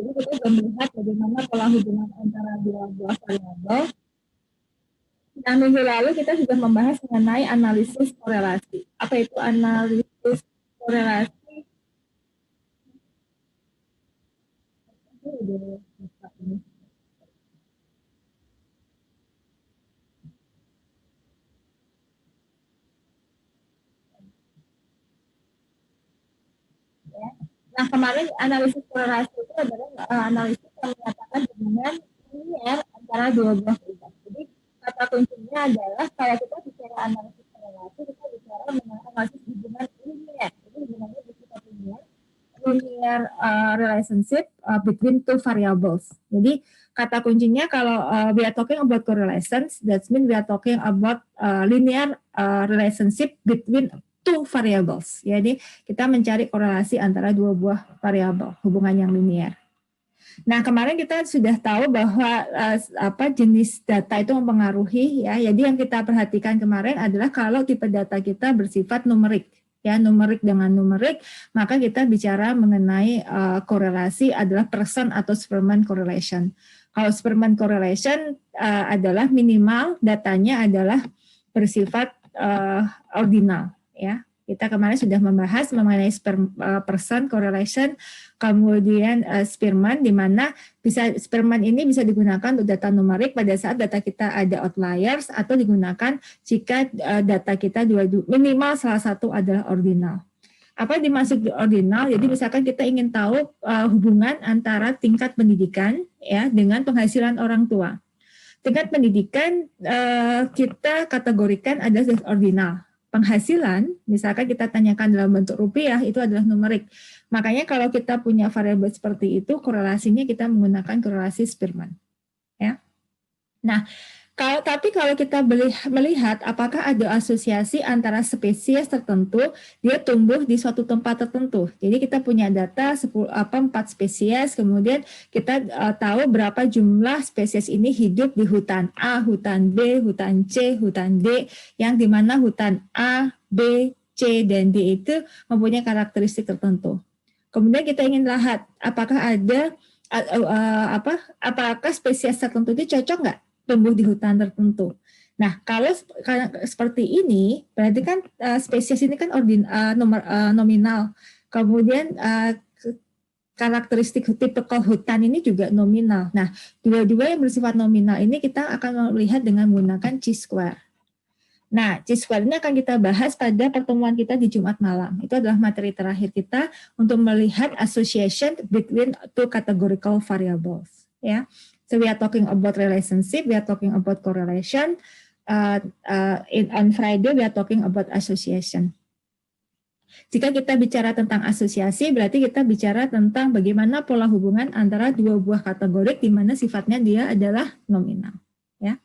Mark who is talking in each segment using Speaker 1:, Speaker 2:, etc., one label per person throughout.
Speaker 1: Jadi kita sudah melihat bagaimana pola hubungan antara dua buah variabel. Nah, minggu lalu kita sudah membahas mengenai analisis korelasi. Apa itu analisis korelasi? Nah, kemarin analisis korelasi itu adalah analisis yang menyatakan hubungan linear antara dua buah variabel. Jadi, kata kuncinya adalah kalau kita bicara analisis korelasi, kita bicara mengenai analisis hubungan linear. Jadi, hubungannya bersifat linear relationship between two variables. Jadi kata kuncinya kalau we are talking about correlations, that means we are talking about linear relationship between two variables. Jadi kita mencari korelasi antara dua buah variabel, hubungan yang linear. Nah, kemarin kita sudah tahu bahwa jenis data itu mempengaruhi ya. Jadi yang kita perhatikan kemarin adalah kalau tipe data kita bersifat numerik. Ya, numerik dengan numerik, maka kita bicara mengenai korelasi adalah person atau Spearman correlation. Kalau Spearman correlation adalah minimal datanya adalah bersifat ordinal, ya. Kita kemarin sudah membahas mengenai person correlation, kemudian Spearman, di mana Spearman ini bisa digunakan untuk data numerik pada saat data kita ada outliers, atau digunakan jika data kita minimal salah satu adalah ordinal. Apa dimaksud ordinal? Jadi misalkan kita ingin tahu hubungan antara tingkat pendidikan ya dengan penghasilan orang tua. Tingkat pendidikan kita kategorikan ada ordinal. Penghasilan, misalkan kita tanyakan dalam bentuk rupiah, itu adalah numerik. Makanya kalau kita punya variabel seperti itu, korelasinya kita menggunakan korelasi Spearman. Ya. Nah, tapi kalau kita melihat apakah ada asosiasi antara spesies tertentu, dia tumbuh di suatu tempat tertentu. Jadi kita punya data 4 spesies, kemudian kita tahu berapa jumlah spesies ini hidup di hutan A, hutan B, hutan C, hutan D, yang dimana hutan A, B, C, dan D itu mempunyai karakteristik tertentu. Kemudian kita ingin lihat apakah ada apakah spesies tertentu itu cocok nggak tumbuh di hutan tertentu. Nah, kalau seperti ini, berarti kan spesies ini kan nominal. Kemudian karakteristik tipikal hutan ini juga nominal. Nah, dua-dua yang bersifat nominal ini kita akan melihat dengan menggunakan chi-square. Nah, chi-square ini akan kita bahas pada pertemuan kita di Jumat malam. Itu adalah materi terakhir kita untuk melihat association between two categorical variables. Ya. So we are talking about relationship, we are talking about correlation. On Friday we are talking about association. Jika kita bicara tentang asosiasi, berarti kita bicara tentang bagaimana pola hubungan antara dua buah kategorik di mana sifatnya dia adalah nominal. Ya.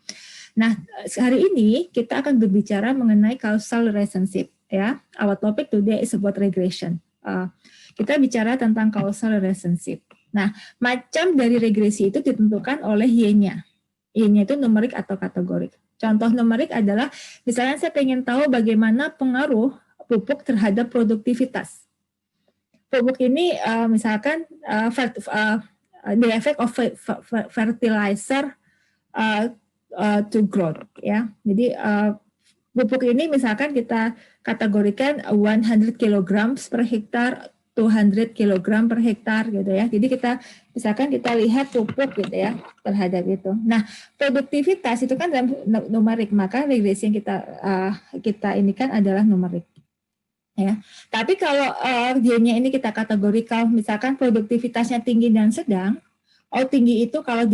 Speaker 1: Nah, hari ini kita akan berbicara mengenai causal relationship. Ya, our topic today is about regression. Kita bicara tentang causal relationship. Nah, macam dari regresi itu ditentukan oleh Y-nya. Y-nya itu numerik atau kategorik. Contoh numerik adalah, misalnya saya ingin tahu bagaimana pengaruh pupuk terhadap produktivitas. Pupuk ini misalkan the effect of fertilizer to growth. Ya. Jadi pupuk ini misalkan kita kategorikan 100 kg per hektar, 200 kg per hektar gitu ya. Jadi kita misalkan kita lihat pupuk gitu ya terhadap itu. Nah, produktivitas itu kan dalam numerik, maka regresi yang kita ini kan adalah numerik. Ya. Tapi kalau Y-nya ini kita kategorikan misalkan produktivitasnya tinggi dan sedang, tinggi itu kalau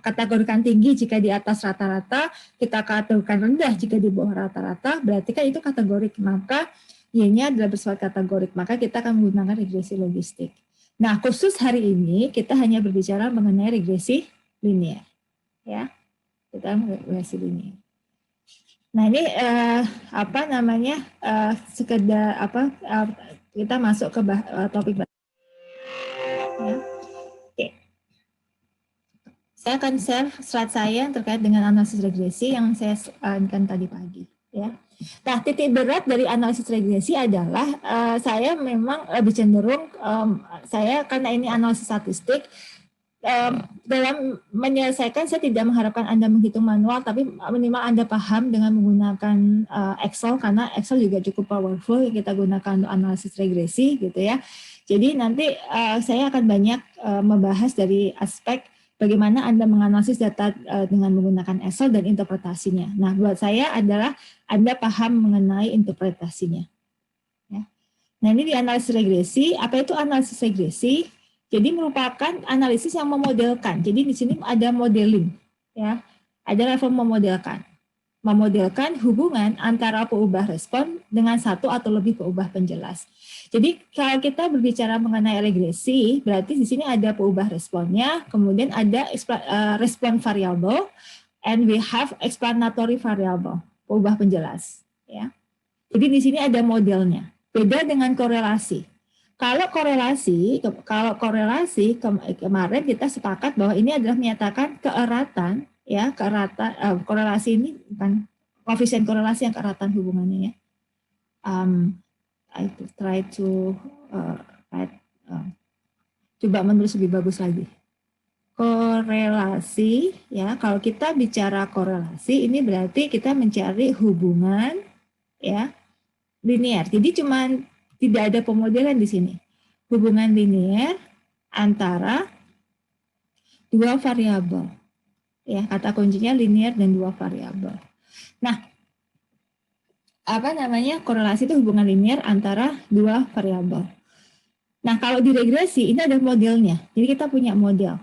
Speaker 1: kategorikan tinggi jika di atas rata-rata, kita kategorikan rendah jika di bawah rata-rata, berarti kan itu kategorik, maka Y-nya adalah bersifat kategorik, maka kita akan menggunakan regresi logistik. Nah, khusus hari ini kita hanya berbicara mengenai regresi linear. Ya, kita regresi linear. Nah, ini sekedar kita masuk ke topik. Ya. Oke. Saya akan share slide saya terkait dengan analisis regresi yang saya inginkan tadi pagi. Ya. Nah, titik berat dari analisis regresi adalah saya memang lebih cenderung saya karena ini analisis statistik dalam menyelesaikan saya tidak mengharapkan Anda menghitung manual, tapi minimal Anda paham dengan menggunakan Excel karena Excel juga cukup powerful yang kita gunakan untuk analisis regresi gitu ya. Jadi nanti saya akan banyak membahas dari aspek bagaimana Anda menganalisis data dengan menggunakan Excel dan interpretasinya. Nah, buat saya adalah Anda paham mengenai interpretasinya. Ya. Nah, ini di analisis regresi. Apa itu analisis regresi? Jadi merupakan analisis yang memodelkan. Jadi di sini ada modeling, ya, ada level memodelkan hubungan antara peubah respon dengan satu atau lebih peubah penjelas. Jadi kalau kita berbicara mengenai regresi, berarti di sini ada peubah responnya, kemudian ada respon variable, and we have explanatory variable, peubah penjelas. Ya. Jadi di sini ada modelnya. Beda dengan korelasi. Kalau korelasi kemarin kita sepakat bahwa ini adalah menyatakan keeratan, ya, korelasi ini bukan koefisien korelasi yang keeratan hubungannya, ya. I try to coba menulis lebih bagus lagi. Korelasi, ya, kalau kita bicara korelasi ini berarti kita mencari hubungan, ya, linear. Jadi cuman tidak ada pemodelan di sini. Hubungan linear antara dua variabel. Ya, kata kuncinya linear dan dua variabel. Nah, korelasi itu hubungan linear antara dua variabel. Nah, kalau di regresi ini ada modelnya. Jadi kita punya model.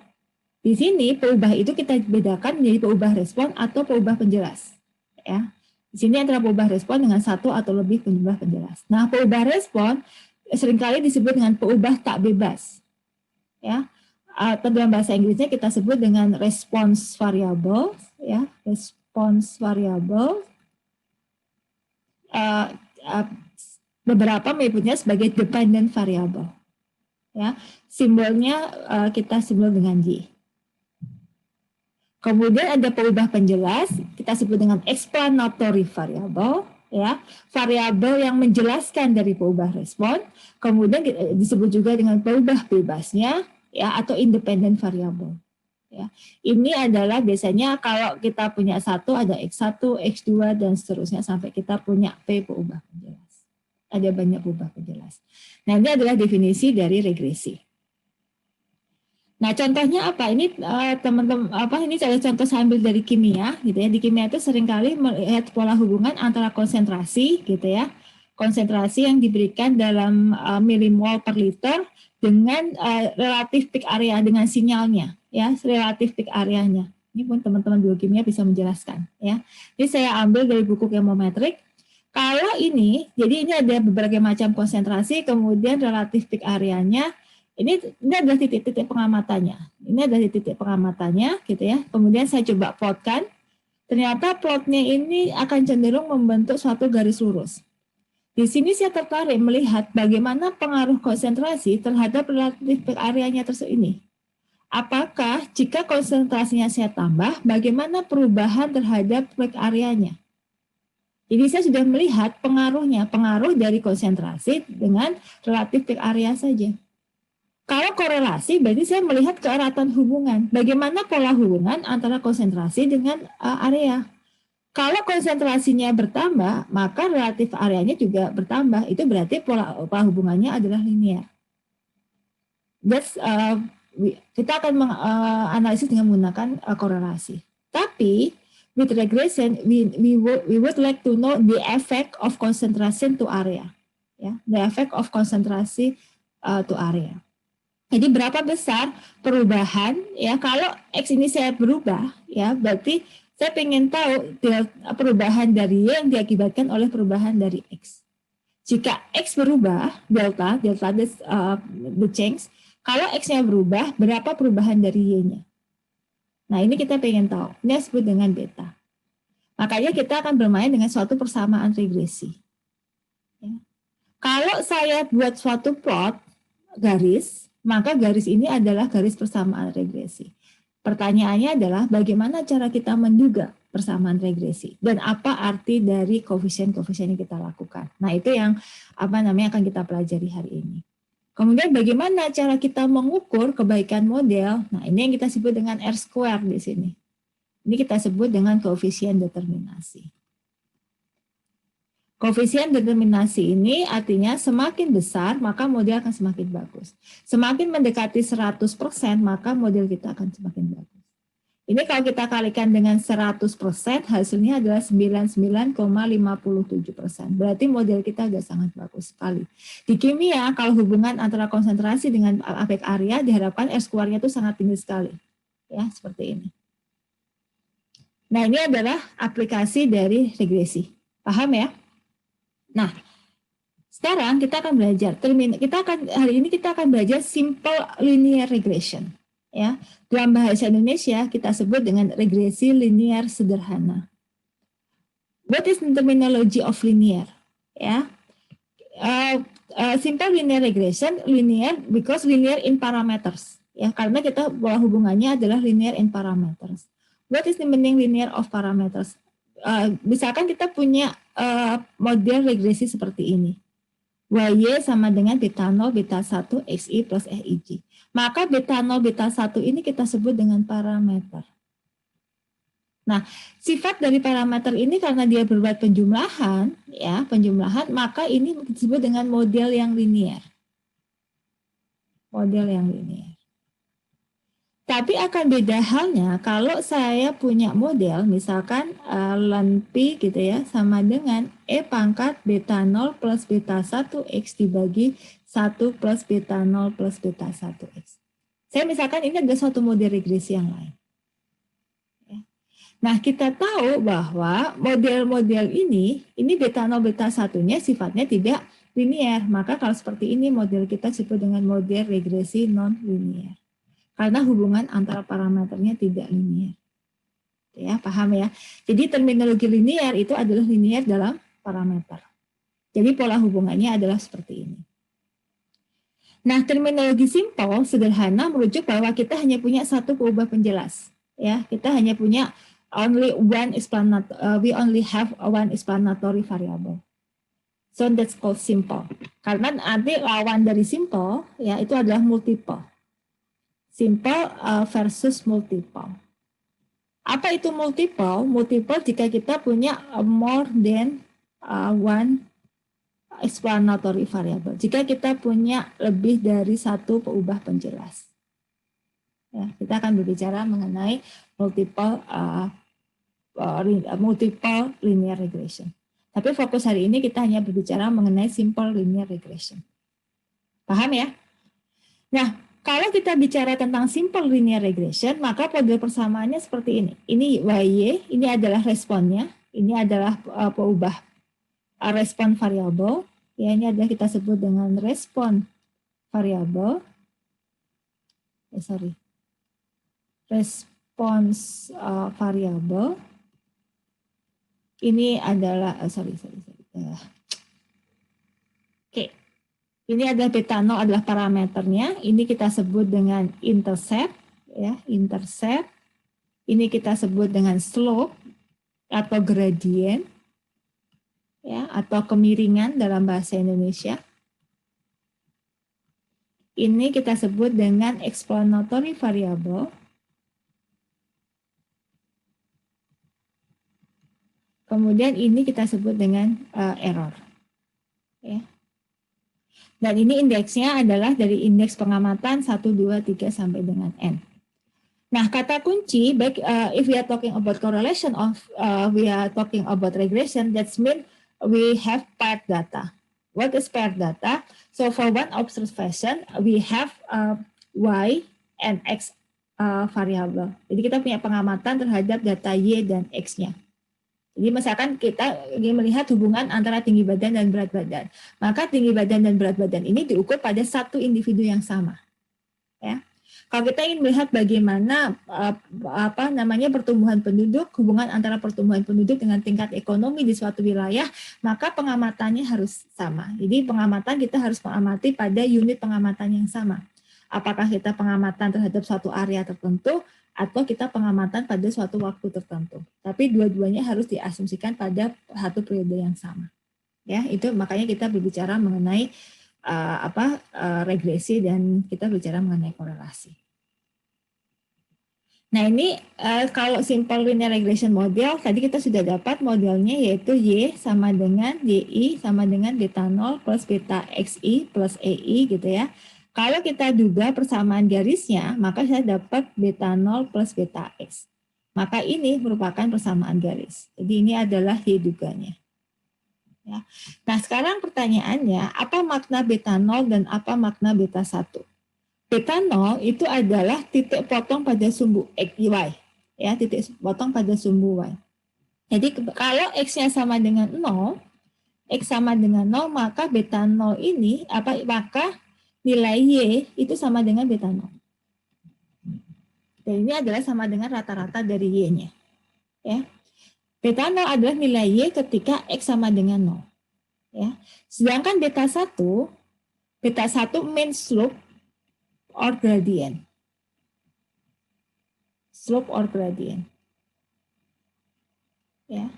Speaker 1: Di sini peubah itu kita bedakan menjadi peubah respon atau peubah penjelas. Ya. Di sini antara peubah respon dengan satu atau lebih peubah penjelas. Nah, peubah respon seringkali disebut dengan peubah tak bebas. Ya. Atau dalam bahasa Inggrisnya kita sebut dengan response variable, ya, response variable. Beberapa menyebutnya sebagai dependent variable. Ya, simbolnya kita simbol dengan Y. Kemudian ada peubah penjelas, kita sebut dengan explanatory variable, ya, variabel yang menjelaskan dari peubah respon. Kemudian disebut juga dengan peubah bebasnya, ya, atau independent variable. Ya, ini adalah biasanya kalau kita punya satu ada X1, X2 dan seterusnya sampai kita punya P peubah penjelas. Ada banyak peubah penjelas. Nah, ini adalah definisi dari regresi. Nah, contohnya apa? Ini teman-teman ini contoh saya ambil dari kimia gitu ya. Di kimia itu seringkali melihat pola hubungan antara konsentrasi gitu ya. Konsentrasi yang diberikan dalam milimol per liter dengan relatif peak area dengan sinyalnya ya, relatif peak areanya. Ini pun teman-teman biokimia bisa menjelaskan ya. Ini saya ambil dari buku chemometric. Kalau ini, jadi ini ada berbagai macam konsentrasi, kemudian relatif peak areanya. Ini adalah titik-titik pengamatannya. Ini adalah titik pengamatannya, gitu ya. Kemudian saya coba plotkan. Ternyata plotnya ini akan cenderung membentuk suatu garis lurus. Di sini saya tertarik melihat bagaimana pengaruh konsentrasi terhadap relatif peak areanya tersebut ini. Apakah jika konsentrasinya saya tambah, bagaimana perubahan terhadap peak areanya? Jadi saya sudah melihat pengaruh dari konsentrasi dengan relatif peak area saja. Kalau korelasi berarti saya melihat keeratan hubungan. Bagaimana pola hubungan antara konsentrasi dengan area. Kalau konsentrasinya bertambah, maka relatif areanya juga bertambah. Itu berarti pola hubungannya adalah linear. Kita akan menganalisis dengan menggunakan korelasi. Tapi with regression, we would like to know the effect of concentration to area. Ya, the effect of concentration to area. Jadi berapa besar perubahan ya kalau X ini saya berubah ya berarti saya ingin tahu perubahan dari Y yang diakibatkan oleh perubahan dari X. Jika X berubah delta the change, kalau X-nya berubah berapa perubahan dari Y-nya? Nah ini kita ingin tahu. Ini disebut dengan beta. Makanya kita akan bermain dengan suatu persamaan regresi. Ya. Kalau saya buat suatu plot garis, maka garis ini adalah garis persamaan regresi. Pertanyaannya adalah bagaimana cara kita menduga persamaan regresi dan apa arti dari koefisien-koefisien yang kita lakukan. Nah, itu yang akan kita pelajari hari ini. Kemudian bagaimana cara kita mengukur kebaikan model? Nah, ini yang kita sebut dengan R square di sini. Ini kita sebut dengan koefisien determinasi. Koefisien determinasi ini artinya semakin besar maka model akan semakin bagus. Semakin mendekati 100% maka model kita akan semakin bagus. Ini kalau kita kalikan dengan 100% hasilnya adalah 99,57%. Berarti model kita sudah sangat bagus sekali. Di kimia kalau hubungan antara konsentrasi dengan efek area diharapkan R square-nya itu sangat tinggi sekali. Ya, seperti ini. Nah, ini adalah aplikasi dari regresi. Paham ya? Nah, sekarang kita akan belajar hari ini kita akan belajar simple linear regression. Ya, dalam bahasa Indonesia kita sebut dengan regresi linear sederhana. What is the terminology of linear? Ya, simple linear regression, linear because linear in parameters. Ya, karena kita bahwa hubungannya adalah linear in parameters. What is the meaning linear of parameters? Misalkan kita punya model regresi seperti ini. YY sama dengan beta 0, beta 1, XI plus EIJ. Maka beta 0, beta 1 ini kita sebut dengan parameter. Nah, sifat dari parameter ini karena dia berbuat penjumlahan, maka ini disebut dengan model yang linear. Model yang linear. Tapi akan beda halnya kalau saya punya model, misalkan ln P gitu ya, sama dengan E pangkat beta 0 plus beta 1X dibagi 1 plus beta 0 plus beta 1X. Saya misalkan ini ada suatu model regresi yang lain. Nah, kita tahu bahwa model-model ini beta 0, beta 1-nya sifatnya tidak linear. Maka kalau seperti ini model kita disebut dengan model regresi non-linear. Karena hubungan antara parameternya tidak linear. Ya, paham ya? Jadi terminologi linear itu adalah linear dalam parameter. Jadi pola hubungannya adalah seperti ini. Nah, terminologi simple sederhana merujuk bahwa kita hanya punya satu peubah penjelas. Ya, kita hanya punya we only have one explanatory variable. So that's called simple. Karena nanti lawan dari simple ya itu adalah multiple. Simple versus multiple. Apa itu multiple? Multiple jika kita punya more than one explanatory variable. Jika kita punya lebih dari satu peubah penjelas. Ya, kita akan berbicara mengenai multiple linear regression. Tapi fokus hari ini kita hanya berbicara mengenai simple linear regression. Paham ya? Nah, kalau kita bicara tentang simple linear regression, maka model persamaannya seperti ini. Ini YY, ini adalah responnya, ini adalah peubah respon variabel. Ya, ini adalah kita sebut dengan respon variabel. Respons variabel. Ini adalah Oke. Ini adalah beta 0 adalah parameternya. Ini kita sebut dengan intercept, ya, intercept. Ini kita sebut dengan slope atau gradient, ya, atau kemiringan dalam bahasa Indonesia. Ini kita sebut dengan explanatory variable. Kemudian ini kita sebut dengan error, ya. Dan ini indeksnya adalah dari indeks pengamatan 1, 2, 3 sampai dengan N. Nah, kata kunci, baik if we are talking about correlation we are talking about regression, that means we have paired data. What is paired data? So for one observation, we have Y and X variable. Jadi kita punya pengamatan terhadap data Y dan X-nya. Jadi misalkan kita ingin melihat hubungan antara tinggi badan dan berat badan, maka tinggi badan dan berat badan ini diukur pada satu individu yang sama. Ya. Kalau kita ingin melihat bagaimana pertumbuhan penduduk, hubungan antara pertumbuhan penduduk dengan tingkat ekonomi di suatu wilayah, maka pengamatannya harus sama. Jadi pengamatan kita harus mengamati pada unit pengamatan yang sama. Apakah kita pengamatan terhadap suatu area tertentu atau kita pengamatan pada suatu waktu tertentu. Tapi dua-duanya harus diasumsikan pada satu periode yang sama. Ya, itu makanya kita berbicara mengenai regresi dan kita bicara mengenai korelasi. Nah ini kalau simple linear regression model, tadi kita sudah dapat modelnya yaitu Y sama dengan YI sama dengan beta 0 plus beta XI plus EI gitu ya. Kalau kita duga persamaan garisnya, maka saya dapat beta 0 plus beta X. Maka ini merupakan persamaan garis. Jadi ini adalah Y duganya. Ya. Nah sekarang pertanyaannya, apa makna beta 0 dan apa makna beta 1? Beta 0 itu adalah titik potong pada sumbu X, Y. Ya, titik potong pada sumbu Y. Jadi kalau X-nya sama dengan 0, X sama dengan 0, maka beta 0 ini, maka nilai Y itu sama dengan beta 0. Dan ini adalah sama dengan rata-rata dari Y-nya. Ya. Beta 0 adalah nilai Y ketika X sama dengan 0. Ya. Sedangkan beta 1 mean slope or gradient. Slope or gradient. Ya.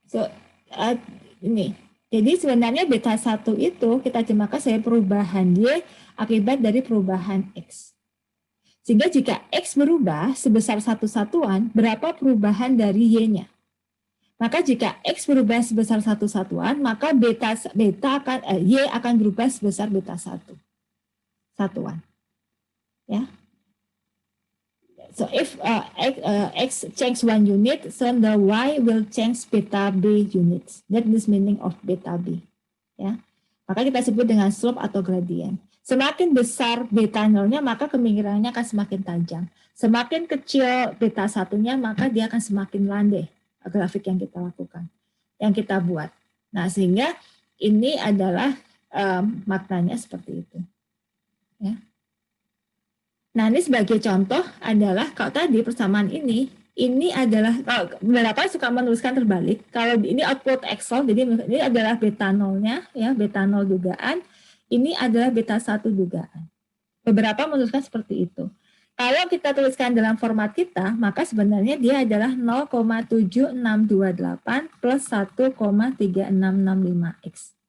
Speaker 1: So, ini. Jadi sebenarnya beta 1 itu kita terjemahkan sebagai perubahan Y akibat dari perubahan X. Sehingga jika X berubah sebesar satu satuan, berapa perubahan dari Y-nya? Maka jika X berubah sebesar satu satuan, maka Y akan berubah sebesar beta 1 satuan. Ya. So if X change 1 unit, so the Y will change beta B units. That is meaning of beta B. Ya. Maka kita sebut dengan slope atau gradient. Semakin besar beta 0-nya, maka kemiringannya akan semakin tajam. Semakin kecil beta 1-nya, maka dia akan semakin landai. Grafik yang kita lakukan, yang kita buat. Nah, sehingga ini adalah maknanya seperti itu. Ya. Nah, ini sebagai contoh adalah kalau tadi persamaan ini adalah, beberapa suka menuliskan terbalik. Kalau ini output Excel, jadi ini adalah beta 0-nya, ya, beta 0 dugaan. Ini adalah beta 1 dugaan. Beberapa menuliskan seperti itu. Kalau kita tuliskan dalam format kita, maka sebenarnya dia adalah 0,7628 plus 1,3665X.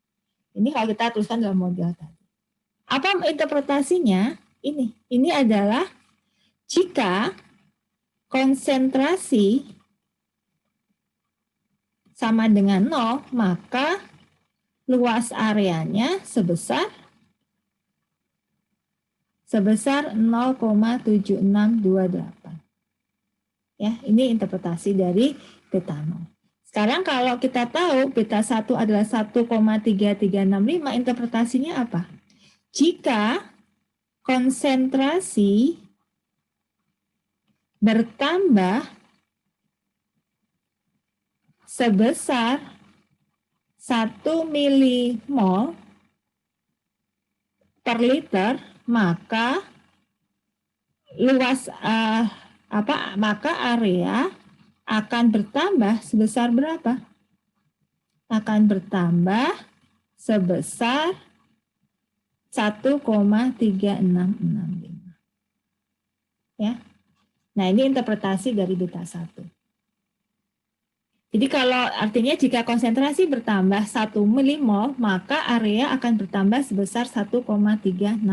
Speaker 1: Ini kalau kita tuliskan dalam model tadi. Apa interpretasinya? Ini adalah jika konsentrasi sama dengan 0, maka luas areanya sebesar 0,7628. Ya, ini interpretasi dari beta 0. Sekarang kalau kita tahu beta 1 adalah 1,3365, interpretasinya apa? Jika konsentrasi bertambah sebesar 1 milimol per liter, maka luas maka area akan bertambah sebesar berapa? Akan bertambah sebesar 1,3665. Ya. Nah, ini interpretasi dari beta 1. Jadi kalau artinya jika konsentrasi bertambah 1 milimol, maka area akan bertambah sebesar 1,3665.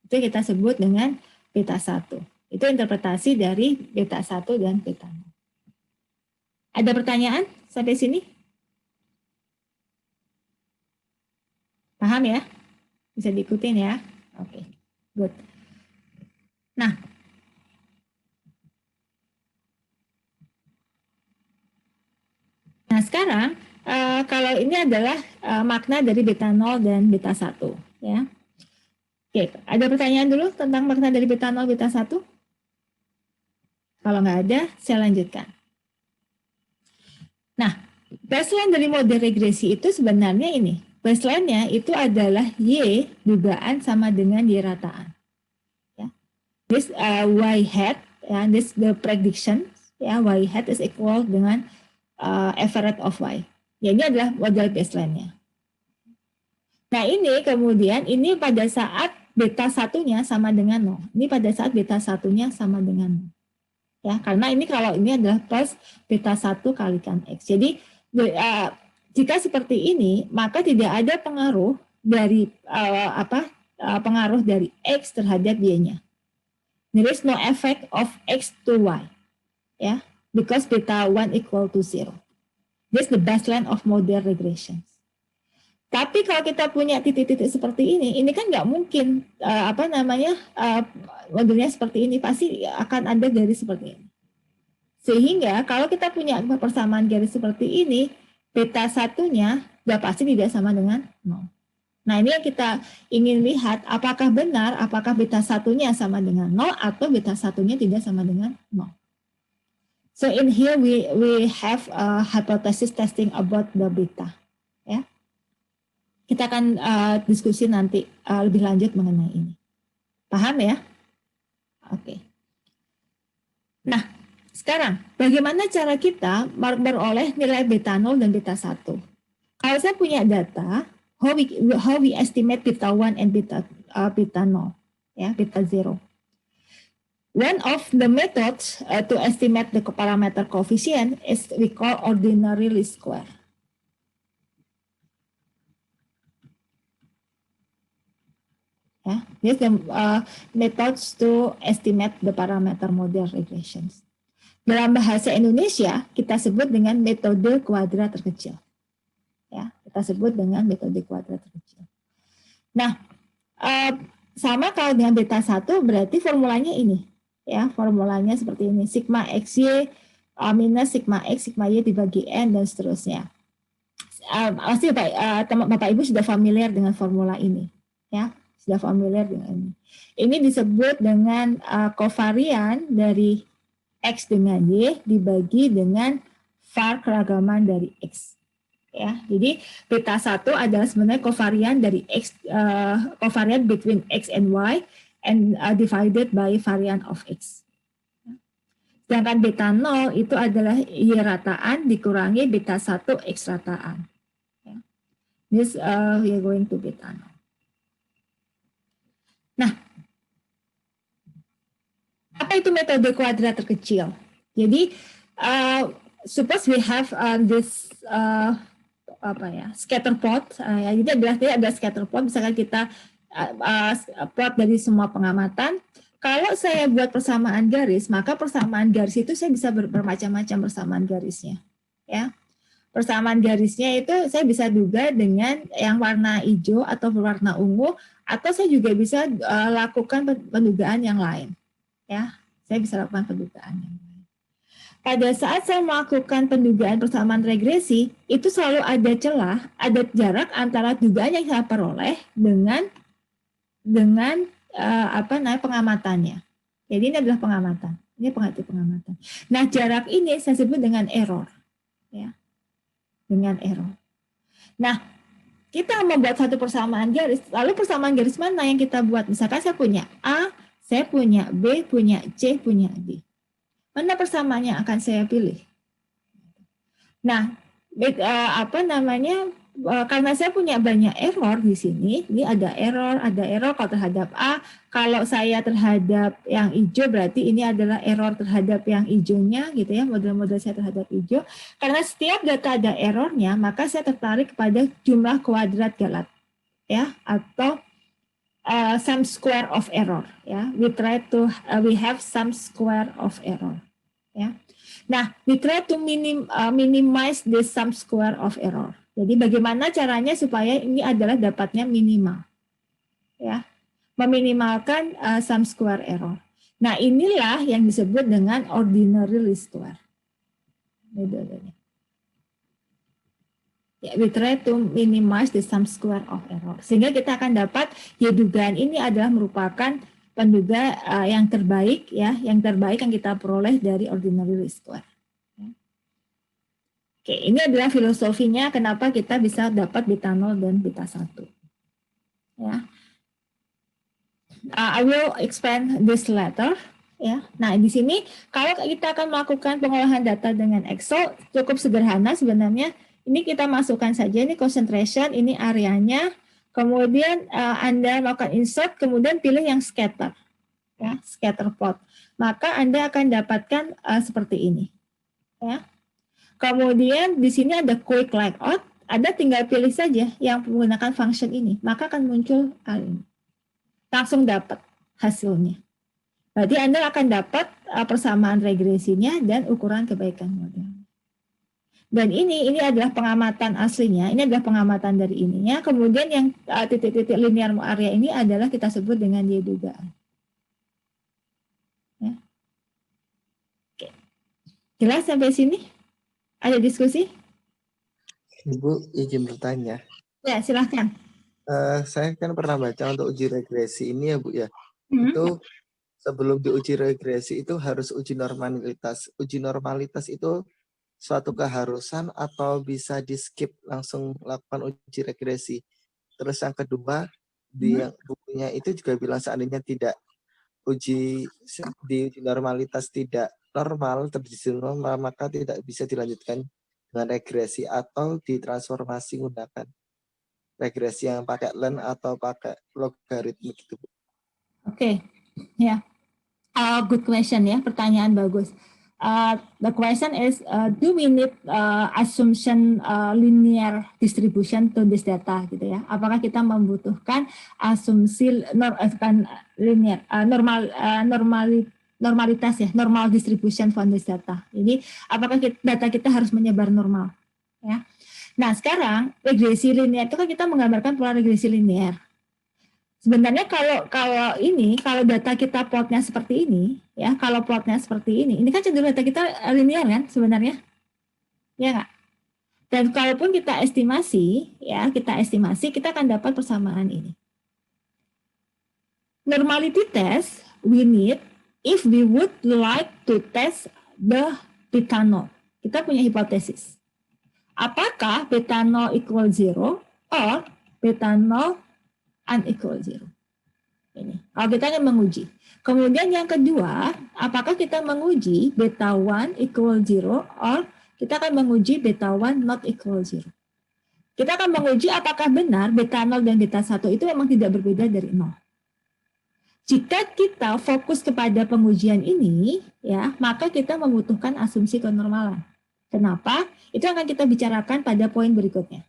Speaker 1: Itu kita sebut dengan beta 1. Itu interpretasi dari beta 1 dan beta 0. Ada pertanyaan sampai sini? Paham ya? Bisa diikutin ya? Oke, good. Nah, sekarang kalau ini adalah makna dari beta 0 dan beta 1. Ya. Oke, ada pertanyaan dulu tentang makna dari beta 0, beta 1? Kalau nggak ada, saya lanjutkan. Nah, baseline dari model regresi itu sebenarnya ini. Baseline-nya itu adalah Y dugaan sama dengan Y rataan. Ya. This Y hat, ya, this the prediction, ya, Y hat is equal dengan average of Y. Ya, ini adalah model baseline-nya. Nah, ini kemudian ini pada saat beta satunya sama dengan 0. Ini pada saat beta satunya sama dengan 0. Ya, karena ini kalau ini adalah plus beta 1 kalikan X. Jadi jika seperti ini, maka tidak ada pengaruh dari pengaruh dari X terhadap Y-nya. There is no effect of X to Y. Ya, because beta 1 equal to 0. This is the baseline of model regression. Tapi kalau kita punya titik-titik seperti ini kan nggak mungkin modelnya seperti ini, pasti akan ada garis seperti ini. Sehingga kalau kita punya persamaan garis seperti ini, beta satunya nggak pasti tidak sama dengan 0. Nah, ini yang kita ingin lihat, apakah benar, apakah beta satunya sama dengan 0 atau beta satunya tidak sama dengan 0. So in here we have a hypothesis testing about the beta. Ya. Kita akan diskusi nanti lebih lanjut mengenai ini. Paham ya? Oke. Nah, sekarang bagaimana cara kita memperoleh nilai beta 0 dan beta 1? Kalau saya punya data, how we estimate beta 1 and beta 0, ya, beta 0. One of the methods to estimate the parameter coefficient is we call ordinary least square. These are the methods to estimate the parameter model regressions. Dalam bahasa Indonesia, kita sebut dengan metode kuadrat terkecil. Ya, kita sebut dengan metode kuadrat terkecil. Nah, sama kalau dengan beta 1 berarti formulanya ini. Ya, formulanya seperti ini. Sigma XY minus sigma X, sigma Y dibagi N, dan seterusnya. Pasti Bapak Ibu sudah familiar dengan formula ini. Ya, sudah familiar dengan ini. Ini disebut dengan kovarian dari X dengan Y dibagi dengan var keragaman dari X. Ya, jadi beta 1 adalah sebenarnya kovarian dari X, kovarian between X and Y and divided by varian of X. Sedangkan beta 0 itu adalah Y rataan dikurangi beta 1 X rataan. This we are going to beta 0. Nah, apa itu metode kuadrat terkecil? Jadi, suppose we have this scatter plot. Jadi ada scatter plot. Misalkan kita plot dari semua pengamatan. Kalau saya buat persamaan garis, maka persamaan garis itu saya bisa bermacam-macam persamaan garisnya. Ya, persamaan garisnya itu saya bisa duga dengan yang warna hijau atau berwarna ungu. Atau saya juga bisa lakukan pendugaan yang lain. Ya, saya bisa lakukan pendugaan yang lain. Pada saat saya melakukan pendugaan persamaan regresi, itu selalu ada celah, ada jarak antara dugaan yang saya peroleh dengan pengamatannya. Jadi ini adalah pengamatan. Ini pengamatan. Nah, jarak ini saya sebut dengan error. Ya, dengan error. Nah, kita membuat satu persamaan garis, lalu persamaan garis mana yang kita buat? Misalkan saya punya A, saya punya B, punya C, punya D. Mana persamaan yang akan saya pilih? Nah, karena saya punya banyak error di sini, ini ada error kalau terhadap A, kalau saya terhadap yang hijau berarti ini adalah error terhadap yang hijaunya gitu ya, model-model saya terhadap hijau. Karena setiap data ada errornya, maka saya tertarik kepada jumlah kuadrat galat ya, atau sum square of error ya. We have sum square of error ya. Nah, we try to minimize the sum square of error. Jadi bagaimana caranya supaya ini adalah dapatnya minimal, ya, meminimalkan sum square error. Nah, inilah yang disebut dengan ordinary least square. Ya, we try to minimize the sum square of error. Sehingga kita akan dapat ya dugaan ini adalah merupakan penduga yang terbaik ya, yang terbaik yang kita peroleh dari ordinary least square. Oke, ini adalah filosofinya kenapa kita bisa dapat beta 0 dan beta 1. Ya. I will expand this later. Ya. Nah, di sini kalau kita akan melakukan pengolahan data dengan Excel cukup sederhana sebenarnya. Ini kita masukkan saja, ini concentration, ini areanya. Kemudian Anda melakukan insert, kemudian pilih yang scatter, ya, scatter plot. Maka Anda akan dapatkan seperti ini, ya. Kemudian di sini ada quick layout, Anda tinggal pilih saja yang menggunakan function ini, maka akan muncul ini. Langsung dapat hasilnya. Berarti Anda akan dapat persamaan regresinya dan ukuran kebaikan model. Dan ini adalah pengamatan aslinya, ini adalah pengamatan dari ininya. Kemudian yang titik-titik linear area ini adalah kita sebut dengan Y dugaan. Ya. Oke. Jelas sampai sini? Ada diskusi?
Speaker 2: Ibu izin bertanya.
Speaker 1: Ya, silahkan.
Speaker 2: Saya kan pernah baca untuk uji regresi ini ya Bu ya. Itu sebelum diuji regresi itu harus uji normalitas. Uji normalitas itu suatu keharusan atau bisa di skip langsung lakukan uji regresi. Terus yang kedua di yang bukunya itu juga bilang seandainya tidak di uji normalitas tidak normal terjadi normal maka tidak bisa dilanjutkan dengan regresi atau ditransformasi menggunakan regresi yang pakai len atau pakai logaritma gitu.
Speaker 1: Oke, ya. Good question ya, pertanyaan bagus. The question is, do we need assumption linear distribution to this data gitu ya? Apakah kita membutuhkan asumsi linear normalitas ya, normal distribution from this data? Jadi apakah data kita harus menyebar normal? Ya. Nah sekarang regresi linear itu kan kita menggambarkan pola regresi linear. Sebenarnya kalau data kita plotnya seperti ini, ya kalau plotnya seperti ini kan cenderung data kita linear kan sebenarnya, ya nggak? Dan kalaupun kita estimasi, kita akan dapat persamaan ini. Normality test we need if we would like to test the beta null. Kita punya hipotesis. Apakah beta null equal 0 or beta null unequal 0. Ini. Kalau kita akan menguji. Kemudian yang kedua, apakah kita menguji beta 1 equal 0 or kita akan menguji beta 1 not equal 0. Kita akan menguji apakah benar beta 0 dan beta 1 itu memang tidak berbeda dari 0. Jika kita fokus kepada pengujian ini, ya, maka kita membutuhkan asumsi kenormalan. Kenapa? Itu akan kita bicarakan pada poin berikutnya.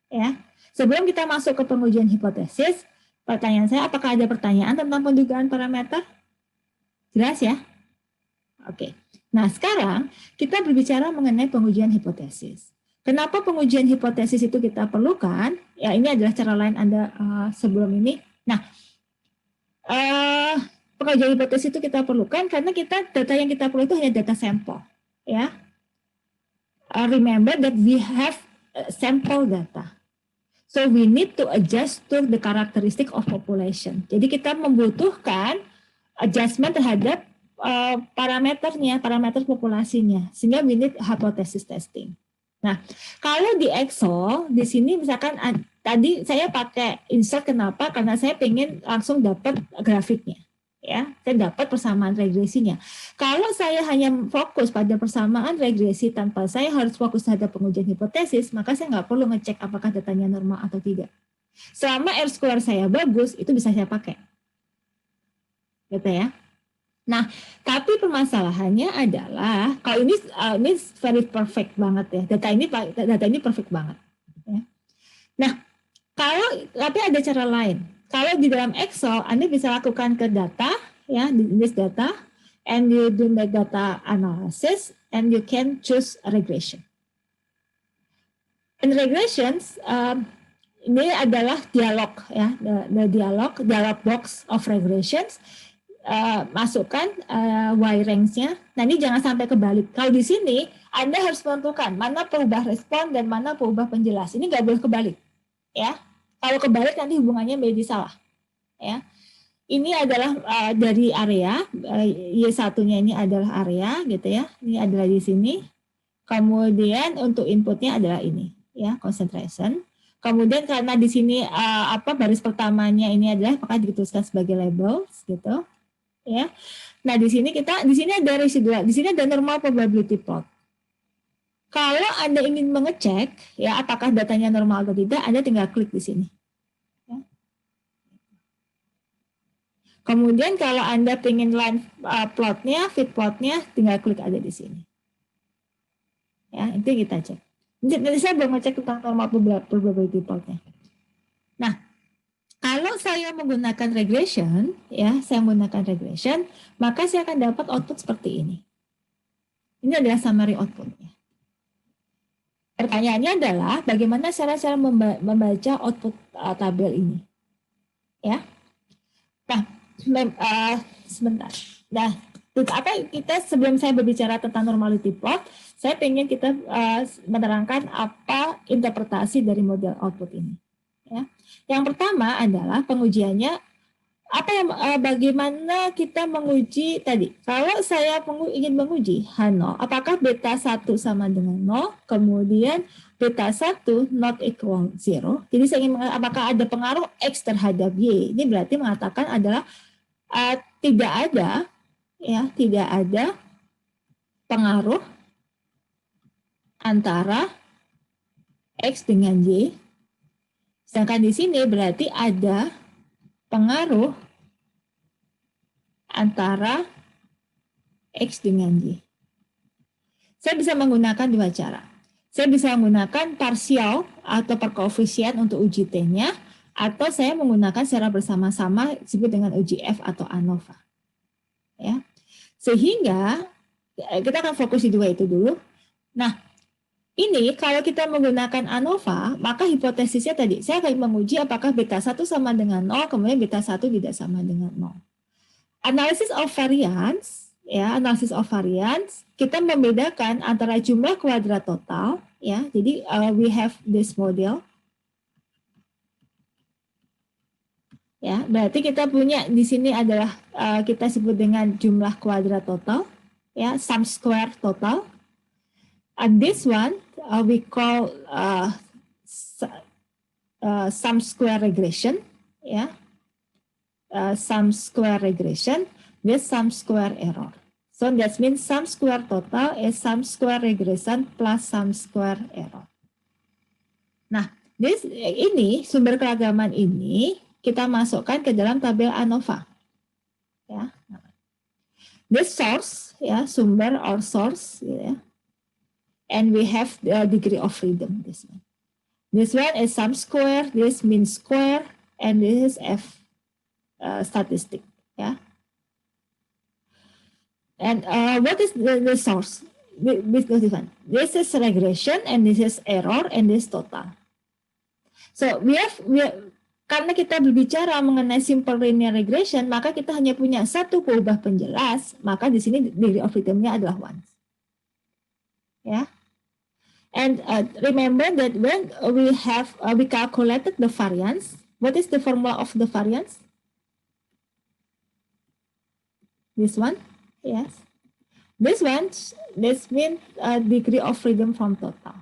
Speaker 1: Ya. Sebelum kita masuk ke pengujian hipotesis, pertanyaan saya, apakah ada pertanyaan tentang pendugaan parameter? Jelas ya? Oke. Nah, sekarang kita berbicara mengenai pengujian hipotesis. Kenapa pengujian hipotesis itu kita perlukan? Ya, ini adalah cara lain Anda sebelum ini. Nah, pengujian hipotesis itu kita perlukan karena data yang kita perlu itu hanya data sampel. Ya. Remember that we have sample data. So we need to adjust to the characteristic of population. Jadi kita membutuhkan adjustment terhadap parameter populasinya. Sehingga we need hypothesis testing. Nah, kalau di Excel, di sini misalkan tadi saya pakai insert, kenapa? Karena saya pengen langsung dapat grafiknya. Ya, saya dapat persamaan regresinya. Kalau saya hanya fokus pada persamaan regresi tanpa saya harus fokus terhadap pengujian hipotesis, maka saya nggak perlu ngecek apakah datanya normal atau tidak. Selama R-square saya bagus, itu bisa saya pakai. Gitu ya. Nah, tapi permasalahannya adalah kalau ini very perfect banget ya. Data ini perfect banget. Ya. Nah, tapi ada cara lain. Kalau di dalam Excel, Anda bisa lakukan ke data, ya, di this data, and you do the data analysis, and you can choose a regression. And regressions, ini adalah dialog, ya, the dialog box of regressions. Masukkan Y range-nya. Nah, ini jangan sampai kebalik. Kalau di sini, Anda harus menentukan mana peubah respon dan mana peubah penjelas. Ini nggak boleh kebalik, ya. Kalau kebalik nanti hubungannya menjadi salah. Ya. Ini adalah dari area, Y1-nya ini adalah area gitu ya. Ini adalah di sini. Kemudian untuk inputnya adalah ini, ya, concentration. Kemudian karena di sini baris pertamanya ini adalah apakah dituliskan sebagai labels gitu. Ya. Nah, di sini ada residual, di sini ada normal probability plot. Kalau Anda ingin mengecek ya apakah datanya normal atau tidak, Anda tinggal klik di sini. Ya. Kemudian kalau Anda ingin line plotnya, fit plotnya, tinggal klik ada di sini. Ya, itu kita cek. Nanti saya belum ngecek tentang normal probability plotnya. Nah, kalau saya menggunakan regression, ya, saya menggunakan regression, maka saya akan dapat output seperti ini. Ini adalah summary outputnya. Pertanyaannya adalah bagaimana cara-cara membaca output tabel ini, ya. Nah, sebentar. Nah, apa kita sebelum saya berbicara tentang normality plot, saya ingin kita menerangkan apa interpretasi dari model output ini. Ya. Yang pertama adalah pengujiannya. Bagaimana kita menguji tadi? Kalau saya ingin menguji H0, apakah beta 1 sama dengan 0, kemudian beta 1 not equal 0. Jadi saya ingin apakah ada pengaruh X terhadap Y. Ini berarti mengatakan adalah tidak ada pengaruh antara X dengan Y. Sedangkan di sini berarti ada pengaruh antara X dengan Y. Saya bisa menggunakan dua cara. Saya bisa menggunakan parsial atau perkoefisien untuk uji T-nya, atau saya menggunakan secara bersama-sama disebut dengan uji F atau ANOVA. Ya. Sehingga kita akan fokus di dua itu dulu. Nah, ini kalau kita menggunakan ANOVA, maka hipotesisnya tadi, saya akan menguji apakah beta 1 sama dengan 0, kemudian beta 1 tidak sama dengan 0. Analisis of variance, ya, analisis of variance, kita membedakan antara jumlah kuadrat total, ya. Jadi we have this model. Ya, berarti kita punya di sini adalah kita sebut dengan jumlah kuadrat total, ya, sum square total. And this one we call sum square regression, ya, sum square regression with sum square error. So that means sum square total is sum square regression plus sum square error. Nah, ini sumber keragaman ini kita masukkan ke dalam tabel ANOVA. Ya, this source, ya, sumber or source, ya. And we have the degree of freedom. This one. This one is sum square, this mean square, and this is F statistic. Yeah. And what is the source? This one. This is regression, and this is error, and this total. So we have karena kita berbicara mengenai simple linear regression, maka kita hanya punya satu peubah penjelas, maka di sini degree of freedom-nya adalah 1. Ya. And remember that when we calculated the variance, what is the formula of the variance? This one, yes. This one, this means degree of freedom from total.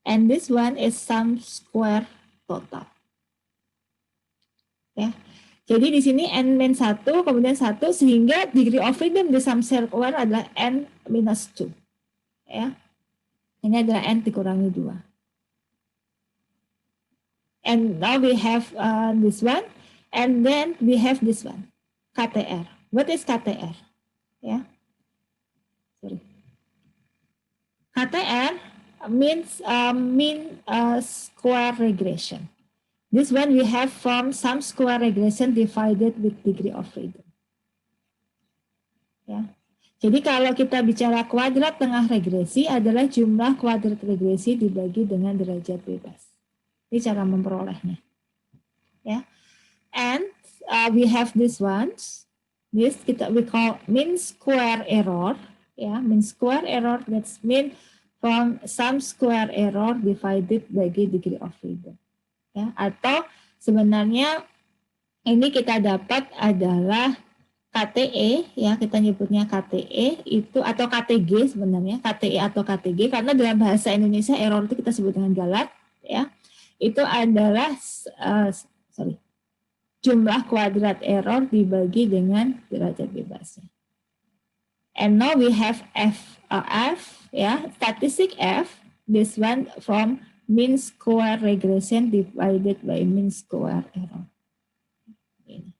Speaker 1: And this one is sum square total. Ya. Jadi di sini n-1, kemudian 1, sehingga degree of freedom di sum square adalah n-2. Ya. Ini adalah n dikurangi 2. And now we have this one, and then we have this one, KTR. What is KTR? Ya, sorry. KTR means mean square regression. This one we have from sum square regression divided with degree of freedom. Ya. Jadi kalau kita bicara kuadrat tengah regresi adalah jumlah kuadrat regresi dibagi dengan derajat bebas. Ini cara memperolehnya. Ya. And we have this one. This we call mean square error. Ya, mean square error, that's mean from sum square error divided bagi degree of freedom. Ya, atau sebenarnya ini kita dapat adalah KTE, ya, kita nyebutnya KTE itu atau KTG sebenarnya, KTE atau KTG, karena dalam bahasa Indonesia error itu kita sebut dengan galat, ya. Itu adalah jumlah kuadrat error dibagi dengan derajat bebasnya. And now we have F ya, statistic F, this one from mean square regression divided by mean square error. Ini.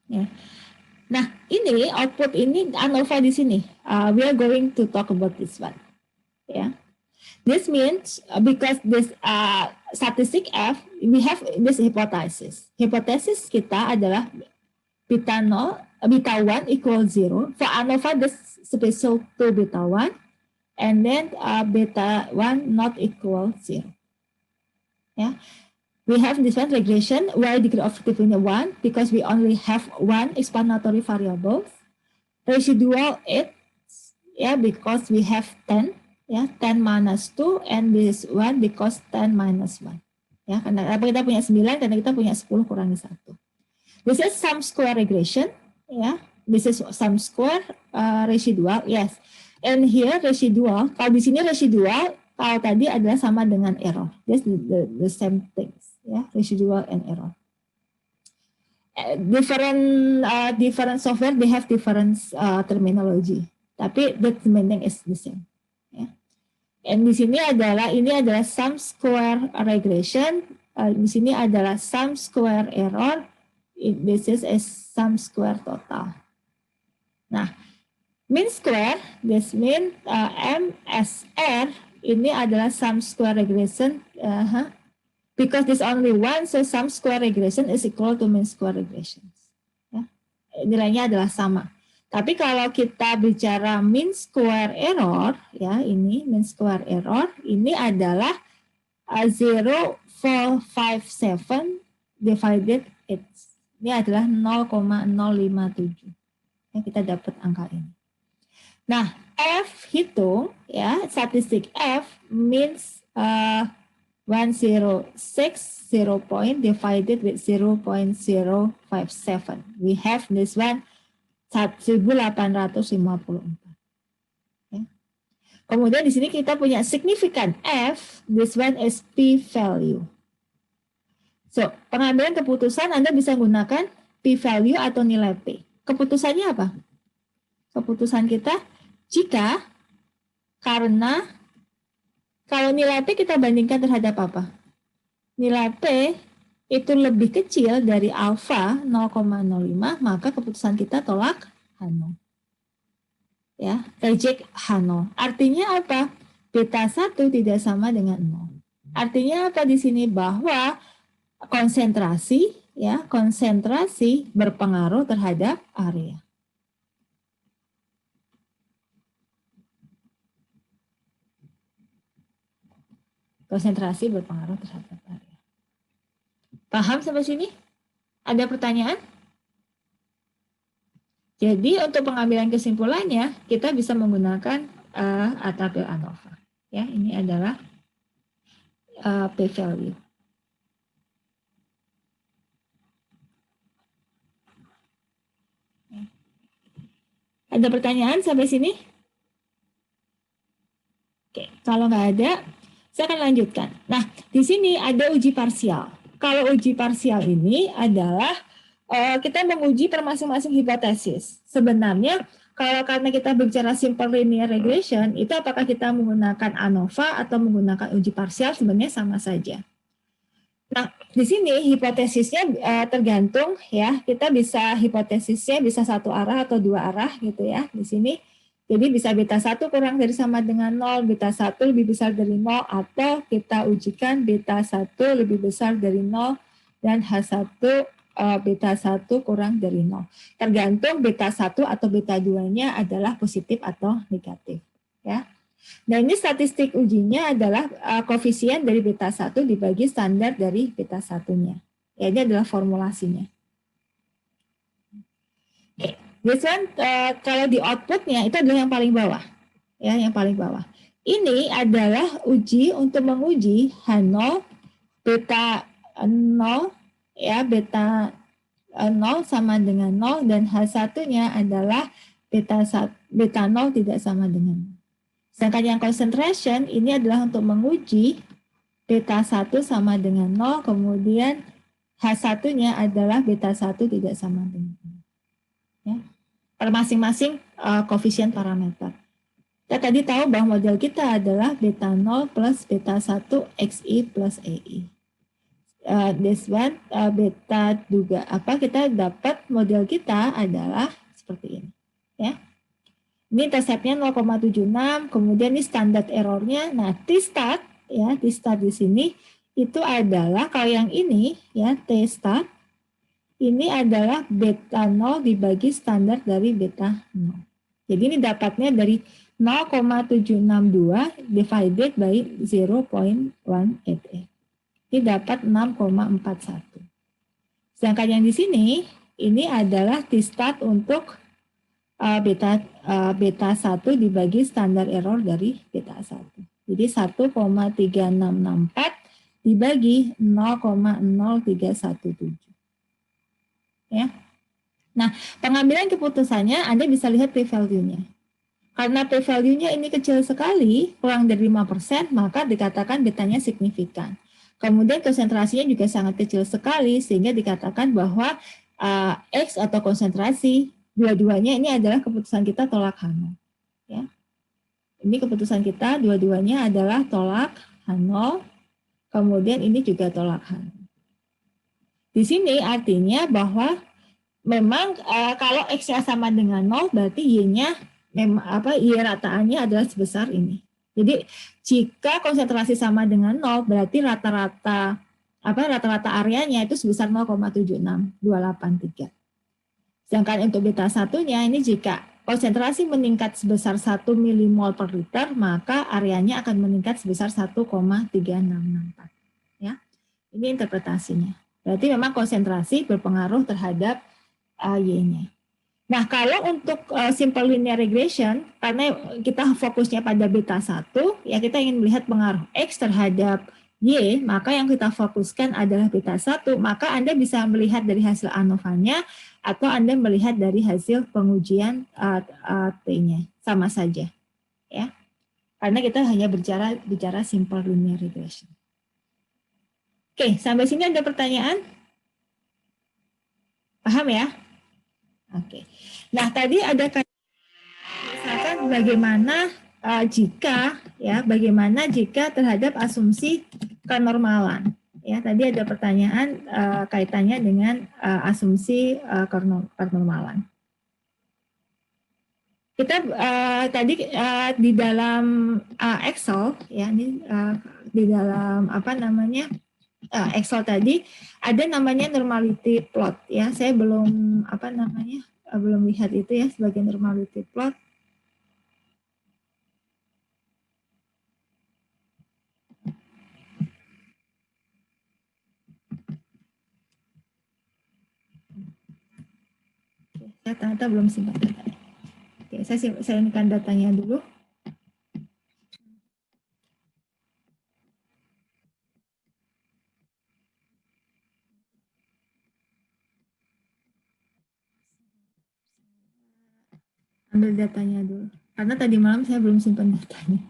Speaker 1: Ya. Nah, ini output ini ANOVA di sini. We are going to talk about this one. Ya. This means because this statistic F, we have this hypothesis. Hypothesis kita adalah beta 1 equal 0. For ANOVA, this special to beta 1, and then beta 1 not equal 0. Yeah. We have this one regression where degree of freedom is 1 because we only have one explanatory variable. Residual 8, yeah, because we have 10. Ya, 10 minus 2 and this one because 10 minus 1. Ya, karena kita punya 9 karena kita punya 10 kurangi 1. This is sum square regression, ya. This is sum square residual, yes. And here residual, kalau di sini residual, kalau tadi adalah sama dengan error. That's the same things, ya, residual and error. Different software they have different terminology, tapi the meaning is the same. Dan di sini ini adalah sum square regression. Di sini adalah sum square error. This is a sum square total. Nah, mean square, this mean MSR ini adalah sum square regression. Because there's only one, so sum square regression is equal to mean square regression. Ya, nilainya adalah sama. Tapi kalau kita bicara mean square error, ya ini mean square error, ini adalah 0.457 divided 8. Ini adalah 0,057. Ya, kita dapat angka ini. Nah, F hitung, ya statistik F means 106 0 point divided with 0.057. We have this one 1854. Ya. Kemudian di sini kita punya signifikan F, this one is P value. So, pengambilan keputusan Anda bisa gunakan P value atau nilai P. Keputusannya apa? Keputusan kita jika karena kalau nilai P kita bandingkan terhadap apa? Nilai P itu lebih kecil dari alfa 0,05, maka keputusan kita tolak H0. Ya, reject H0. Artinya apa? Beta 1 tidak sama dengan 0. Artinya apa di sini? Bahwa konsentrasi berpengaruh terhadap area. Konsentrasi berpengaruh terhadap area. Paham sampai sini? Ada pertanyaan? Jadi untuk pengambilan kesimpulannya kita bisa menggunakan tabel ANOVA. Ya, ini adalah P value. Ada pertanyaan sampai sini? Oke, kalau nggak ada, saya akan lanjutkan. Nah, di sini ada uji parsial. Kalau uji parsial ini adalah kita menguji per masing-masing hipotesis. Sebenarnya kalau karena kita bicara simple linear regression, itu apakah kita menggunakan ANOVA atau menggunakan uji parsial sebenarnya sama saja. Nah, di sini hipotesisnya tergantung ya. Kita bisa hipotesisnya bisa satu arah atau dua arah gitu ya di sini. Jadi bisa beta 1 kurang dari sama dengan 0, beta 1 lebih besar dari 0, atau kita ujikan beta 1 lebih besar dari 0 dan H1 beta 1 kurang dari 0. Tergantung beta 1 atau beta 2-nya adalah positif atau negatif. Ya. Nah ini statistik ujinya adalah koefisien dari beta 1 dibagi standar dari beta 1-nya. Ya, ini adalah formulasinya. Oke. This one, kalau di outputnya itu adalah yang paling bawah, ya, yang paling bawah. Ini adalah uji untuk menguji H0 beta 0, ya, beta 0 sama dengan 0 dan H1-nya adalah beta 0 tidak sama dengan 0. Sedangkan yang concentration ini adalah untuk menguji beta 1 sama dengan 0, kemudian H1-nya adalah beta 1 tidak sama dengan 0. Ya. per masing-masing koefisien parameter. Kita tadi tahu bahwa model kita adalah beta 0 plus beta 1 XI plus EI. This one beta juga kita dapat model kita adalah seperti ini ya. Ini interceptnya 0,76, kemudian ini standar errornya. Nah, T-start ya, T-start di sini itu adalah kalau yang ini ya, T-start ini adalah beta 0 dibagi standar dari beta 0. Jadi ini dapatnya dari 0,762 divided by 0,188. Ini dapat 6,41. Sedangkan yang di sini ini adalah T-start untuk beta 1 dibagi standar error dari beta 1. Jadi 1,3664 dibagi 0,0317. Ya. Nah, pengambilan keputusannya Anda bisa lihat p-value-nya. Karena p-value-nya ini kecil sekali, kurang dari 5%, maka dikatakan betanya signifikan. Kemudian konsentrasinya juga sangat kecil sekali, sehingga dikatakan bahwa X atau konsentrasi, dua-duanya ini adalah keputusan kita tolak Hanol. Ya. Ini keputusan kita, dua-duanya adalah tolak Hanol, kemudian ini juga tolak Hanol. Di sini artinya bahwa memang kalau X-nya sama dengan 0, berarti Y-nya Y rataannya adalah sebesar ini. Jadi jika konsentrasi sama dengan 0, berarti rata-rata areanya itu sebesar 0,76283. Sedangkan untuk beta 1-nya ini jika konsentrasi meningkat sebesar 1 milimol per liter, maka areanya akan meningkat sebesar 1,3664. Ya. Ini interpretasinya. Berarti memang konsentrasi berpengaruh terhadap Y-nya. Nah, kalau untuk simple linear regression, karena kita fokusnya pada beta 1, ya kita ingin melihat pengaruh X terhadap Y, maka yang kita fokuskan adalah beta 1, maka Anda bisa melihat dari hasil ANOVA-nya atau Anda melihat dari hasil pengujian T-nya, sama saja. Ya. Karena kita hanya bicara simple linear regression. Oke, sampai sini ada pertanyaan? Paham ya? Oke. Nah, tadi ada misalkan bagaimana jika terhadap asumsi kenormalan. Ya, tadi ada pertanyaan kaitannya dengan asumsi kenormalan. Kita tadi di dalam Excel ya, ini di dalam Excel tadi ada namanya normality plot ya. Saya belum belum lihat itu ya sebagai normality plot. Saya ternyata belum simpan datanya. Oke, saya inginkan datanya dulu. Ambil datanya dulu. Karena tadi malam saya belum simpan datanya.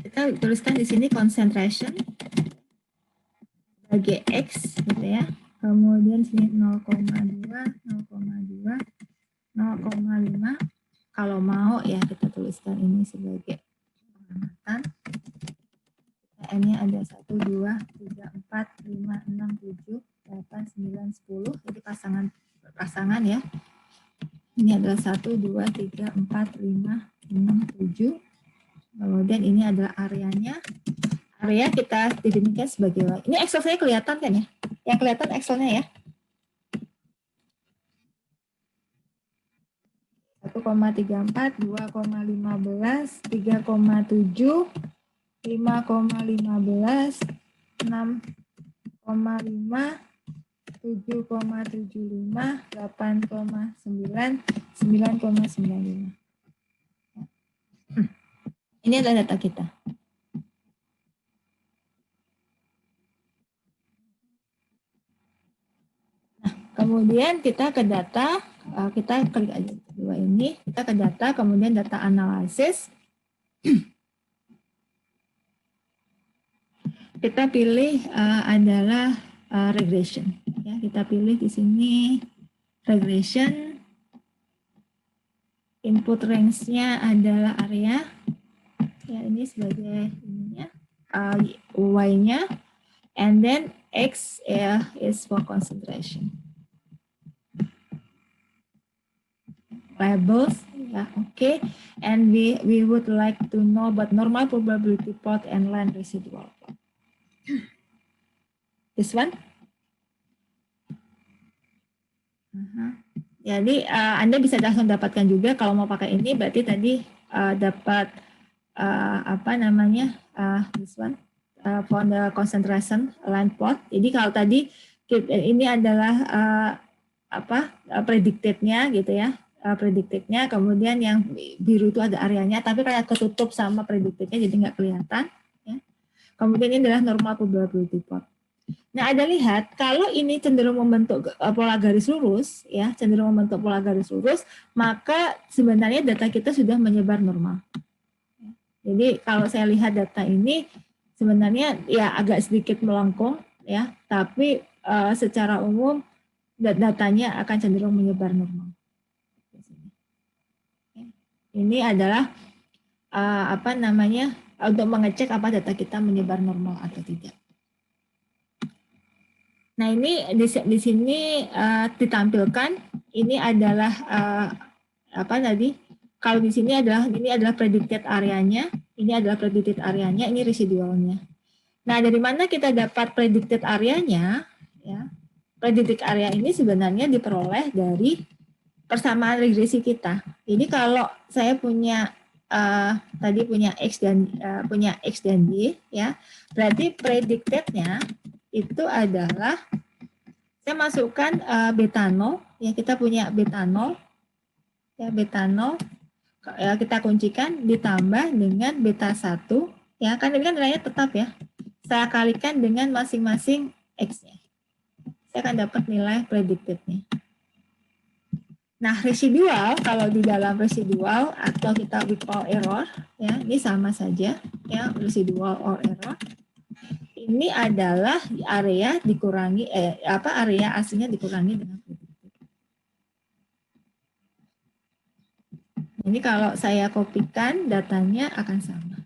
Speaker 1: Kita tuliskan di sini concentration bagi X gitu ya. Kemudian sini 0,2, 0,2, 0,5. Kalau mau ya kita tuliskan ini sebagai pengamatan. N-nya ada 1, 2, 3, 4, 5, 6, 7, 8, 9, 10. Jadi pasangan ya. Ini adalah 1, 2, 3, 4, 5, 6, 7. Kemudian ini adalah areanya. Area kita definisikan sebagai Y. Ini Excel saya kelihatan kan ya? Yang kelihatan Excelnya ya. 1,34, 2,15, 3,7, 5,15, 6,5, 7,75, 8,9, 9,95. Ini adalah data kita. Kemudian kita ke data, kita klik aja dua ini, kita ke data, kemudian data analysis. Kita pilih adalah regression. Ya, kita pilih di sini regression. Input range-nya adalah area. Ya, ini sebagai ininya, Y-nya, and then X is for concentration. Labels, ya, oke. And we would like to know about normal probability plot and line residual plot. This one. Jadi Anda bisa langsung dapatkan juga kalau mau pakai ini, berarti tadi dapat apa namanya this one for the concentration line plot. Jadi kalau tadi ini adalah predicted-nya gitu ya, predicted-nya. Kemudian yang biru itu ada areanya, tapi kayak ketutup sama predicted-nya jadi nggak kelihatan. Ya. Kemudian ini adalah normal probability plot. Nah, Anda lihat kalau ini cenderung membentuk pola garis lurus, ya, cenderung membentuk pola garis lurus, maka sebenarnya data kita sudah menyebar normal. Jadi kalau saya lihat data ini sebenarnya ya agak sedikit melengkung, ya, tapi secara umum datanya akan cenderung menyebar normal. Ini adalah apa namanya untuk mengecek apa data kita menyebar normal atau tidak. Nah, ini di sini ditampilkan ini adalah apa tadi? Kalau di sini ini adalah predicted areanya, ini residualnya. Nah, dari mana kita dapat predicted areanya? Ya, predicted area ini sebenarnya diperoleh dari persamaan regresi kita. Jadi kalau saya punya tadi punya X dan Y, ya, berarti predicted-nya itu adalah saya masukkan beta 0, ya, kita punya beta 0, ya, beta 0, ya, kita kuncikan ditambah dengan beta 1, ya, kan ini kan nilainya tetap ya, saya kalikan dengan masing-masing X-nya, saya akan dapat nilai predicted-nya. Nah, residual, kalau di dalam residual atau kita we call error, ya, ini sama saja, ya, residual or error. Ini adalah area dikurangi area aslinya dikurangi dengan predicted. Ini kalau saya kopikan datanya akan sama.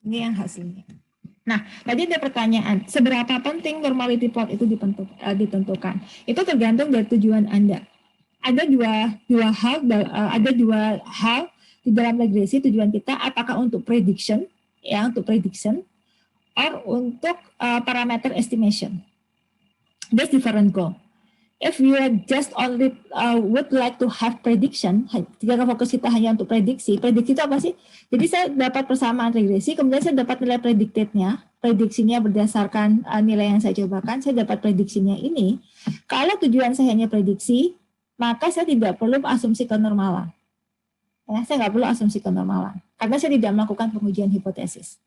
Speaker 1: Ini yang hasilnya. Nah, tadi ada pertanyaan, seberapa penting normality plot itu ditentukan? Itu tergantung dari tujuan Anda. Ada dua hal di dalam regresi tujuan kita, apakah untuk prediction, ya, untuk prediction, or untuk parameter estimation. That's different goal. If you just only would like to have prediction, jika fokus kita hanya untuk prediksi itu apa sih? Jadi saya dapat persamaan regresi, kemudian saya dapat nilai predicted-nya, prediksinya berdasarkan nilai yang saya cobakan, saya dapat prediksinya ini. Kalau tujuan saya hanya prediksi, maka saya tidak perlu asumsi kenormalan. Ya, saya nggak perlu asumsi kenormalan, karena saya tidak melakukan pengujian hipotesis.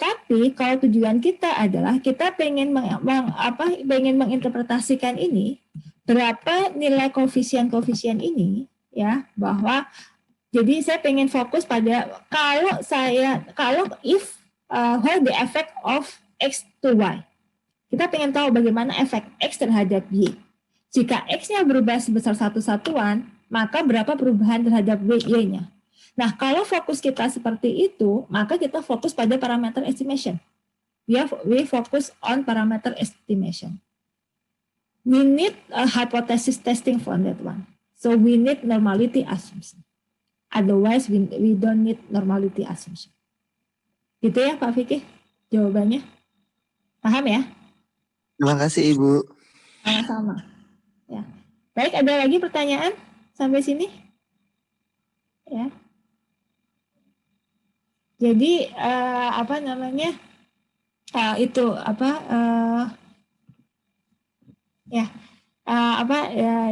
Speaker 1: Tapi kalau tujuan kita adalah kita pengen menginterpretasikan ini, berapa nilai koefisien ini, ya, bahwa jadi saya pengen fokus pada if what the effect of X to Y. Kita pengen tahu bagaimana efek X terhadap Y. Jika X-nya berubah sebesar satu satuan, maka berapa perubahan terhadap Y-nya. Nah, kalau fokus kita seperti itu, maka kita fokus pada parameter estimation. We focus on parameter estimation. We need a hypothesis testing for that one. So we need normality assumption. Otherwise, we don't need normality assumption. Gitu ya, Pak Fikih? Jawabannya? Paham ya?
Speaker 2: Terima kasih, Ibu.
Speaker 1: Sama-sama. Ya. Baik, ada lagi pertanyaan sampai sini? Ya. Jadi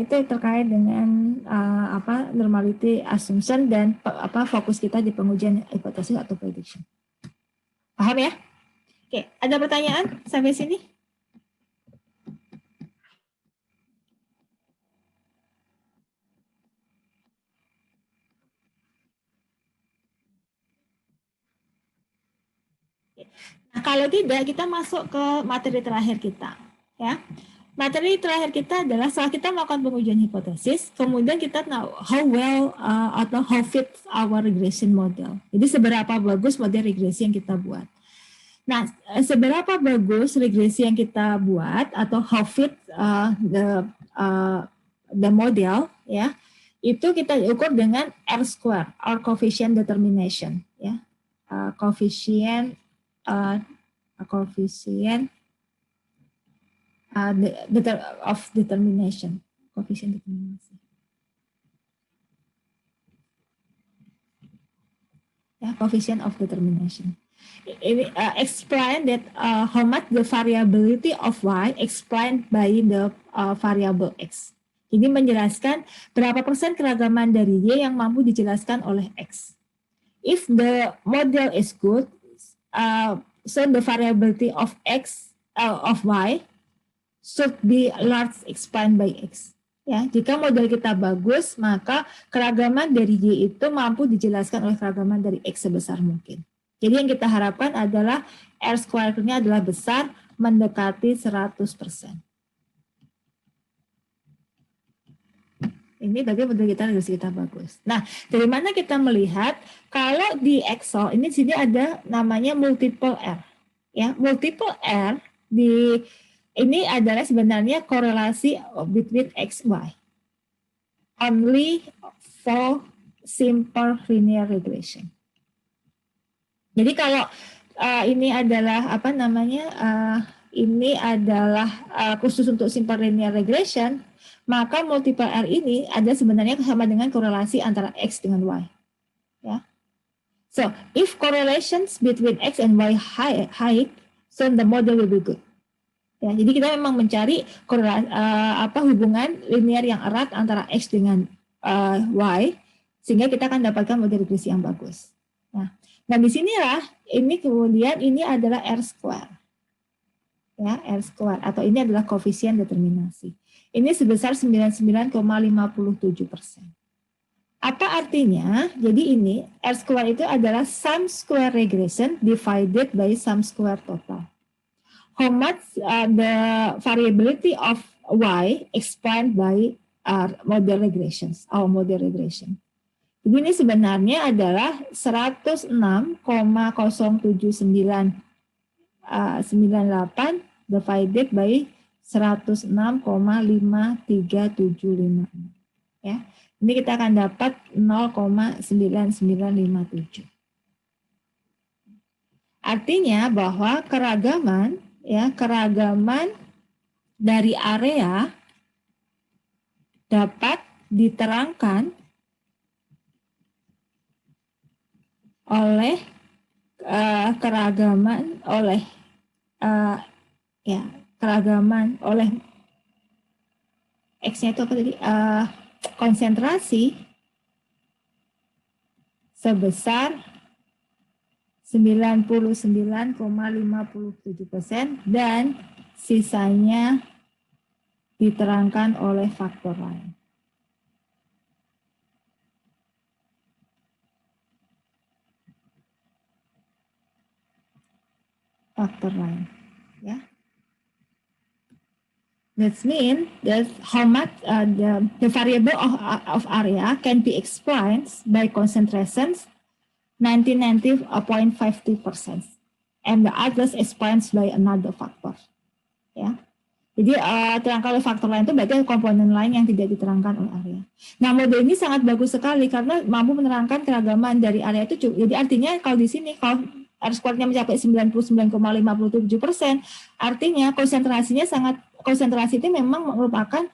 Speaker 1: itu terkait dengan normality assumption dan fokus kita di pengujian hipotesis atau prediction. Paham ya? Oke, ada pertanyaan sampai sini? Nah, kalau tidak, kita masuk ke materi terakhir kita, ya. Materi terakhir kita adalah setelah kita melakukan pengujian hipotesis, kemudian kita tahu how well atau how fit our regression model. Jadi seberapa bagus model regresi yang kita buat. Nah, seberapa bagus regresi yang kita buat atau how fit the model, ya, itu kita ukur dengan R square, or coefficient determination, ya, coefficient of determination, coefficient determination. Ya, coefficient of determination. Ini explain that how much the variability of y explained by the variable x. Jadi menjelaskan berapa persen keragaman dari y yang mampu dijelaskan oleh x. If the model is good, so the variability of x of y should be large explained by x. Ya, jika model kita bagus, maka keragaman dari y itu mampu dijelaskan oleh keragaman dari x sebesar mungkin. Jadi yang kita harapkan adalah R square-nya adalah besar, mendekati 100%. Ini bagi model kita regresi kita bagus. Nah, dari mana kita melihat kalau di Excel ini sini ada namanya multiple R. Ya, multiple R ini adalah sebenarnya korelasi between X, Y. Only for simple linear regression. Jadi kalau ini adalah ini adalah khusus untuk simple linear regression, maka multiple R ini ada sebenarnya sama dengan korelasi antara X dengan Y. Ya. So, if correlations between X and Y high, so the model will be good. Ya, jadi kita memang mencari hubungan linear yang erat antara X dengan Y, sehingga kita akan dapatkan model regresi yang bagus. Nah, disinilah ini kemudian ini adalah R square. Ya, R square atau ini adalah koefisien determinasi. Ini sebesar 99,57%. Apa artinya? Jadi ini R square itu adalah sum square regression divided by sum square total. How much the variability of Y explained by model regressions, our model regression. Jadi ini sebenarnya adalah 106,07998 divided by 106,5375. Ya. Ini kita akan dapat 0,9957. Artinya bahwa keragaman dari area dapat diterangkan oleh keragaman oleh X-nya itu apa tadi? Konsentrasi sebesar 99,57% dan sisanya diterangkan oleh faktor lain. Faktor lain, ya. That means that how much the variable of area can be explained by concentrations 90.50%, and the others explained by another factor. Ya, jadi terangkan oleh faktor lain itu berarti komponen lain yang tidak diterangkan oleh area. Nah, model ini sangat bagus sekali karena mampu menerangkan keragaman dari area itu. Jadi artinya kalau di sini kalau R square-nya mencapai 99,57%, artinya konsentrasi itu memang merupakan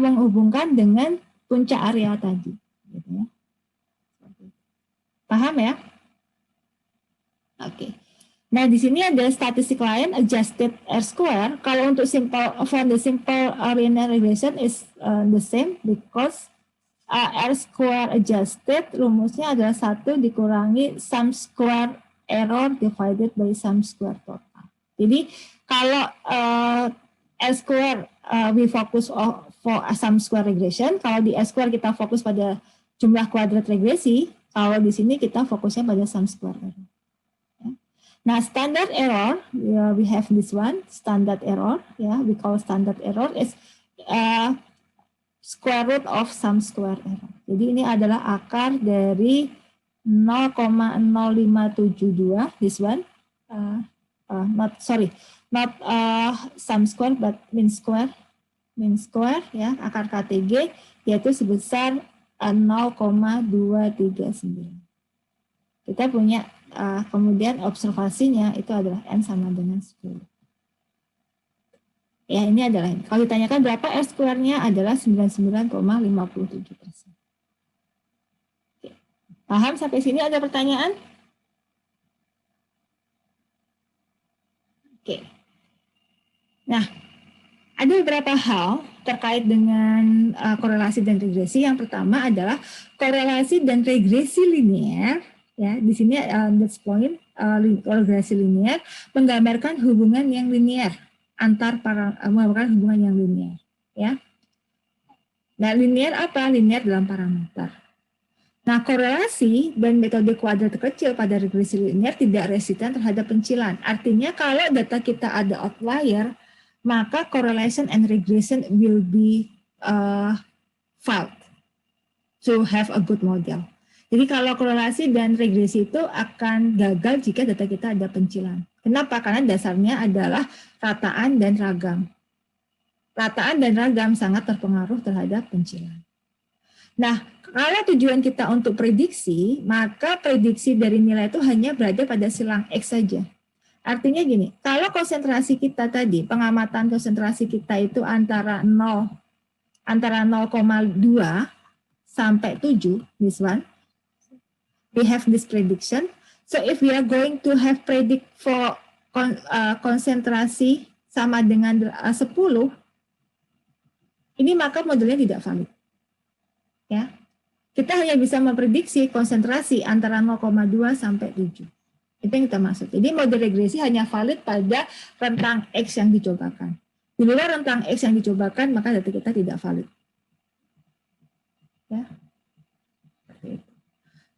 Speaker 1: menghubungkan dengan puncak area tadi. Gitu ya. Paham ya? Oke. Nah, di sini ada statistic line adjusted R-square. Kalau untuk simple, from the simple linear regression is the same because R-square adjusted rumusnya adalah 1 dikurangi sum square error divided by sum square total. Jadi kalau R-square we focus for sum square regression, kalau di R-square kita fokus pada jumlah kuadrat regresi, kalau di sini kita fokusnya pada sum square error. Nah, standard error, we have this one, standard error, we call standard error is square root of sum square error. Jadi ini adalah akar dari 0,0572, this one, not sum square but mean square, akar KTG, yaitu sebesar 0,239. Kita punya kemudian observasinya itu adalah N sama dengan 10. Ya, ini adalah ini. Kalau ditanyakan berapa R square-nya adalah 99,57%. Paham sampai sini? Ada pertanyaan? Oke. Nah, ada beberapa hal terkait dengan korelasi dan regresi. Yang pertama adalah korelasi dan regresi linear. Ya, di sini that's point, korelasi linear menggambarkan hubungan yang linear menggambarkan hubungan yang linear. Ya. Nah, linear apa? Linear dalam parameter. Nah, korelasi dan metode kuadrat kecil pada regresi linear tidak resisten terhadap pencilan. Artinya kalau data kita ada outlier, maka correlation and regression will be failed to have a good model. Jadi kalau korelasi dan regresi itu akan gagal jika data kita ada pencilan. Kenapa? Karena dasarnya adalah rataan dan ragam. Rataan dan ragam sangat terpengaruh terhadap pencilan. Nah, kalau tujuan kita untuk prediksi, maka prediksi dari nilai itu hanya berada pada silang X saja. Artinya gini, kalau konsentrasi kita tadi, pengamatan konsentrasi kita itu antara 0,2 sampai 7, this one, we have this prediction. So if we are going to have predict for konsentrasi sama dengan 10, ini maka modelnya tidak valid. Ya, kita hanya bisa memprediksi konsentrasi antara 0,2 sampai 7. Itu yang kita maksud. Jadi model regresi hanya valid pada rentang X yang dicobakan. Di luar rentang X yang dicobakan, maka data kita tidak valid. Ya.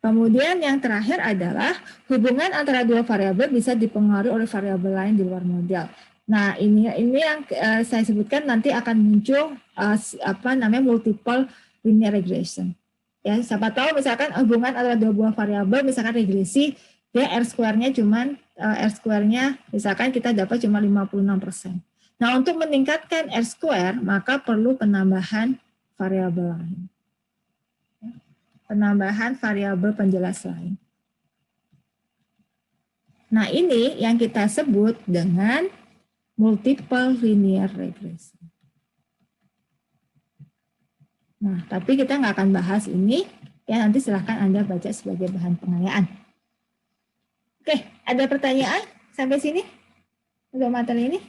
Speaker 1: Kemudian yang terakhir adalah hubungan antara dua variabel bisa dipengaruhi oleh variabel lain di luar model. Nah, ini yang saya sebutkan nanti akan muncul multiple linear regression. Ya, siapa tahu misalkan hubungan antara dua buah variabel, misalkan regresi, ya R square-nya misalkan kita dapat cuma 56%. Nah, untuk meningkatkan R square, maka perlu penambahan variabel lain. Penambahan variabel penjelas lain. Nah, ini yang kita sebut dengan multiple linear regression. Nah, tapi kita nggak akan bahas ini, ya nanti silahkan Anda baca sebagai bahan pengayaan. Oke, ada pertanyaan sampai sini untuk materi ini?